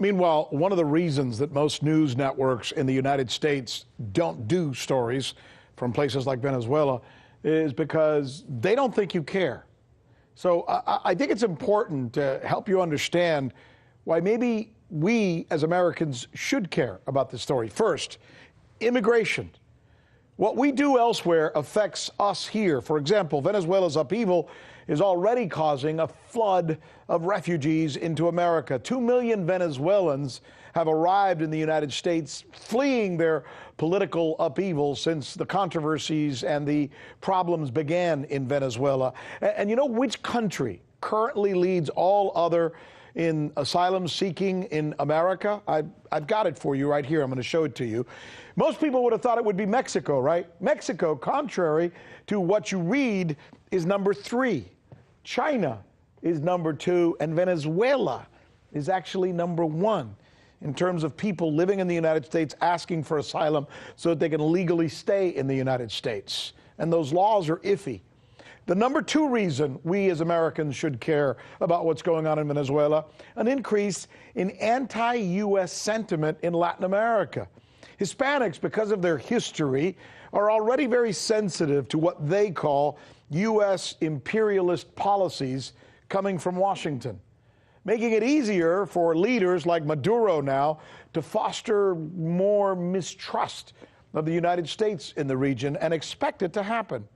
Meanwhile, one of the reasons that most news networks in the United States don't do stories from places like Venezuela is because they don't think you care. So I think it's important to help you understand why maybe we as Americans should care about this story. First, immigration. What we do elsewhere affects us here. For example, Venezuela's upheaval is already causing a flood of refugees into America. 2 million Venezuelans have arrived in the United States, fleeing their political upheaval since the controversies and the problems began in Venezuela. And you know which country currently leads all other in asylum seeking in America? I've got it for you right here. I'm going to show it to you. Most people would have thought it would be Mexico, right? Mexico, contrary to what you read, is number 3. China is number 2, and Venezuela is actually number 1 in terms of people living in the United States asking for asylum so that they can legally stay in the United States. And those laws are iffy. The number 2 reason we as Americans should care about what's going on in Venezuela, an increase in anti-U.S. sentiment in Latin America. Hispanics, because of their history, are already very sensitive to what they call U.S. imperialist policies coming from Washington, making it easier for leaders like Maduro now to foster more mistrust of the United States in the region and expect it to happen.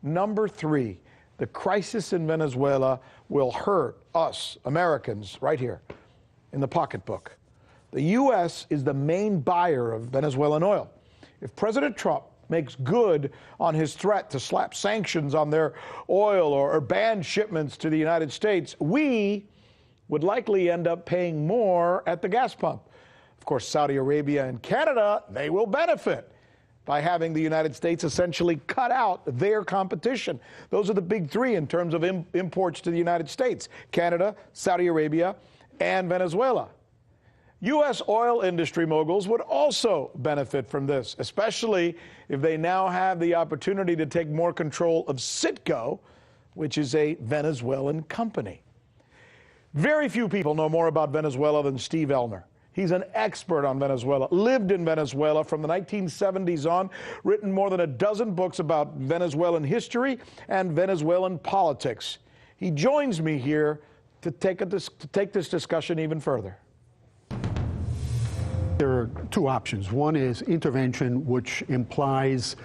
Number 3, the crisis in Venezuela will hurt us, Americans, right here in the pocketbook. The U.S. is the main buyer of Venezuelan oil. If President Trump makes good on his threat to slap sanctions on their oil or ban shipments to the United States, we would likely end up paying more at the gas pump. Of course, Saudi Arabia and Canada, they will benefit by having the United States essentially cut out their competition. Those are the big 3 in terms of imports to the United States: Canada, Saudi Arabia, and Venezuela. U.S. oil industry moguls would also benefit from this, especially if they now have the opportunity to take more control of Citgo, which is a Venezuelan company. Very few people know more about Venezuela than Steve Ellner. He's an expert on Venezuela, lived in Venezuela from the 1970s on, written more than a dozen books about Venezuelan history and Venezuelan politics. He joins me here to take this discussion even further. There are 2 options. One is intervention, which implies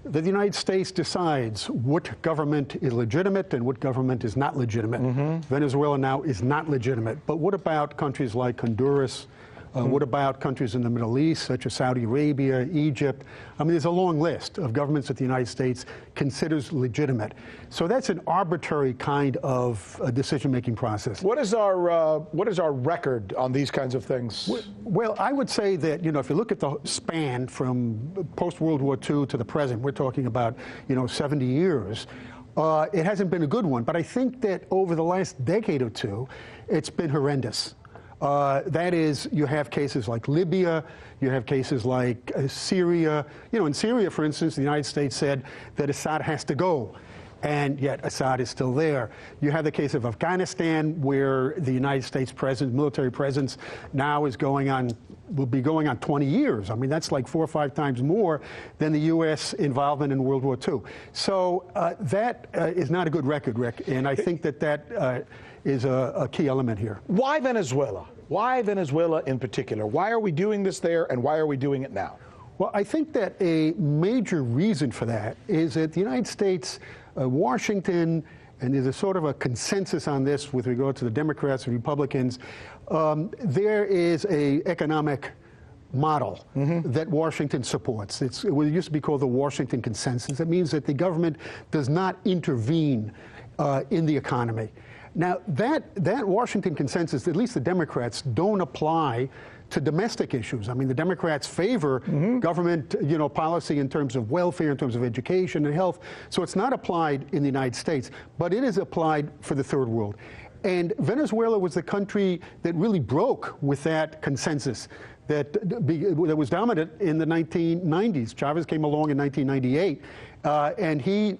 that the United States decides what government is legitimate and what government is not legitimate. Venezuela now is not legitimate. But what about countries like Honduras? What about countries in the Middle East, such as Saudi Arabia, Egypt? I mean, there's a long list of governments that the United States considers legitimate. So that's an arbitrary kind of decision-making process. What is our record on these kinds of things? Well, I would say that, if you look at the span from post-World War II to the present, we're talking about, 70 years. It hasn't been a good one, but I think that over the last decade or 2, it's been horrendous. That is, you have cases like Libya, you have cases like Syria. In Syria, for instance, the United States said that Assad has to go, and yet Assad is still there. You have the case of Afghanistan, where the United States presence, military presence, now will be going on 20 years. I mean, that's like 4 or 5 times more than the U.S. involvement in World War II. So that is not a good record, Rick, and I think that is a key element here. Why Venezuela? Why Venezuela in particular? Why are we doing this there, and why are we doing it now? Well, I think that a major reason for that is that the United States, Washington, and there's a sort of a consensus on this with regard to the Democrats and Republicans, there is an economic model that Washington supports. It used to be called the Washington Consensus. It means that the government does not intervene in the economy. Now, that Washington Consensus, at least the Democrats, don't apply to domestic issues. I mean, the Democrats favor government, policy in terms of welfare, in terms of education and health. So it's not applied in the United States, but it is applied for the Third World. And Venezuela was the country that really broke with that consensus that was dominant in the 1990s. Chavez came along in 1998, and he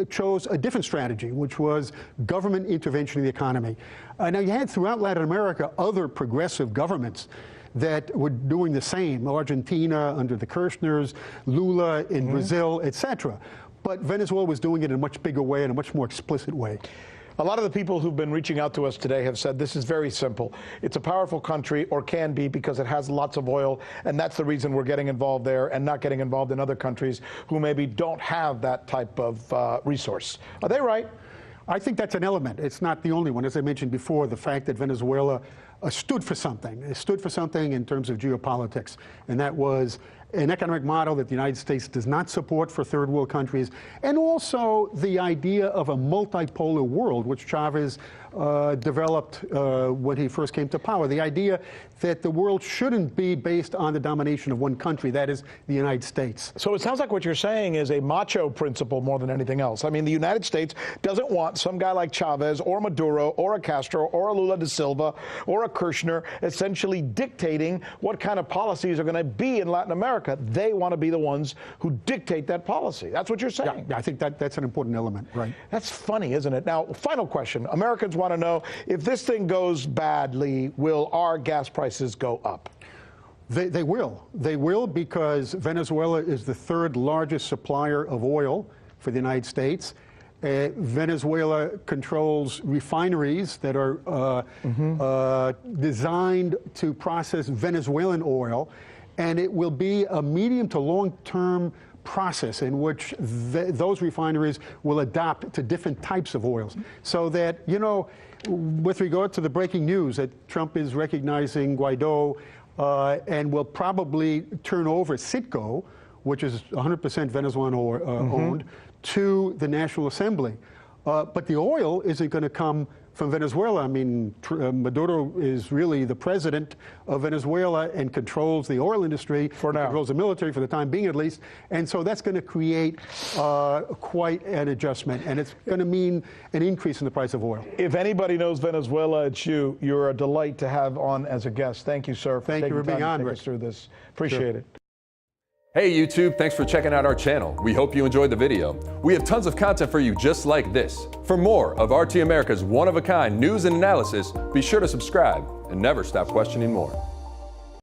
chose a different strategy, which was government intervention in the economy. Now, you had throughout Latin America other progressive governments that were doing the same. Argentina under the Kirchners, Lula in Brazil, etc. But Venezuela was doing it in a much bigger way, in a much more explicit way. A lot of the people who've been reaching out to us today have said this is very simple. It's a powerful country, or can be, because it has lots of oil, and that's the reason we're getting involved there and not getting involved in other countries who maybe don't have that type of resource. Are they right? I think that's an element. It's not the only one. As I mentioned before, the fact that Venezuela stood for something. It stood for something in terms of geopolitics, and that was an economic model that the United States does not support for third world countries, and also the idea of a multipolar world, which Chavez developed when he first came to power. The idea that the world shouldn't be based on the domination of one country, that is the United States. So it sounds like what you're saying is a macho principle more than anything else. I mean, the United States doesn't want some guy like Chavez or Maduro or a Castro or a Lula da Silva or a Kirchner essentially dictating what kind of policies are going to be in Latin America. They want to be the ones who dictate that policy. That's what you're saying. Yeah, I think that's an important element, right? That's funny, isn't it? Now, final question. Americans want to know, if this thing goes badly, will our gas prices go up? They will. They will, because Venezuela is the third largest supplier of oil for the United States. Venezuela controls refineries that are designed to process Venezuelan oil, and it will be a medium to long-term process in which those refineries will adapt to different types of oils. So that, you know, with regard to the breaking news that Trump is recognizing Guaido and will probably turn over Citgo, which is 100% Venezuelan owned, to the National Assembly. But the oil isn't going to come from Venezuela. I mean, Maduro is really the president of Venezuela and controls the oil industry. For now. Controls the military, for the time being at least. And so that's going to create quite an adjustment, and it's going to mean an increase in the price of oil. If anybody knows Venezuela, it's you. You're a delight to have on as a guest. Thank you, sir. Thank you for being on, Rick. Take us through this. Appreciate it. Hey YouTube, thanks for checking out our channel. We hope you enjoyed the video. We have tons of content for you just like this. For more of RT America's one-of-a-kind news and analysis, be sure to subscribe and never stop questioning more.